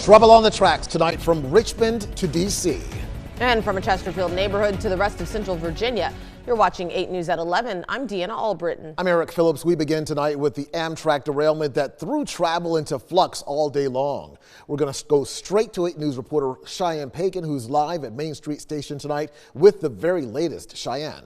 Trouble on the tracks tonight from Richmond to D.C. And from a Chesterfield neighborhood to the rest of Central Virginia. You're watching 8 News at 11. I'm Deanna Albritton. I'm Eric Phillips. We begin tonight with the Amtrak derailment that threw travel into flux all day long. We're going to go straight to 8 News reporter Cheyenne Pagan, who's live at Main Street Station tonight with the very latest. Cheyenne.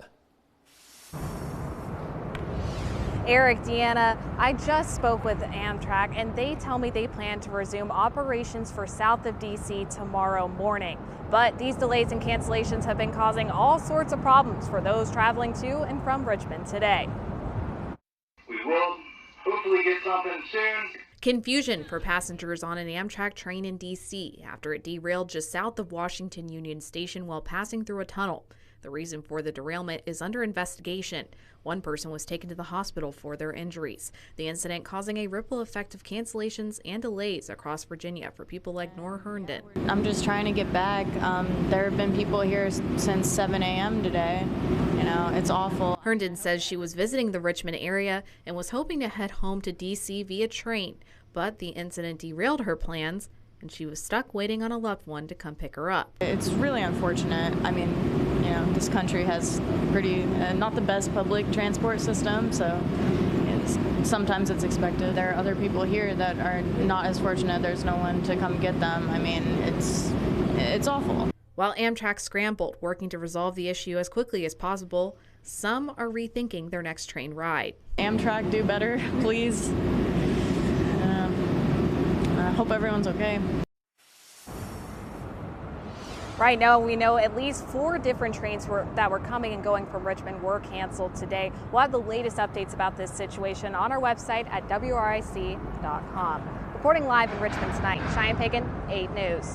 Eric, Deanna, I just spoke with Amtrak and they tell me they plan to resume operations for south of DC tomorrow morning. But these delays and cancellations have been causing all sorts of problems for those traveling to and from Richmond today. We will hopefully get something soon. Confusion for passengers on an Amtrak train in D.C. after it derailed just south of Washington Union Station while passing through a tunnel. The reason for the derailment is under investigation. One person was taken to the hospital for their injuries. The incident causing a ripple effect of cancellations and delays across Virginia for people like Nora Herndon. I'm just trying to get back. There have been people here since 7 a.m. today. You know, it's awful. Herndon says she was visiting the Richmond area and was hoping to head home to D.C. via train, but the incident derailed her plans and she was stuck waiting on a loved one to come pick her up. It's really unfortunate. I mean, you know, this country has pretty, not the best public transport system, so sometimes it's expected. There are other people here that are not as fortunate. There's no one to come get them. I mean, it's awful. While Amtrak scrambled, working to resolve the issue as quickly as possible, some are rethinking their next train ride. Amtrak, do better, please. I hope everyone's okay. Right now, we know at least 4 different trains that were coming and going from Richmond were canceled today. We'll have the latest updates about this situation on our website at WRIC.com. Reporting live in Richmond tonight, Cheyenne Pagan, 8 News.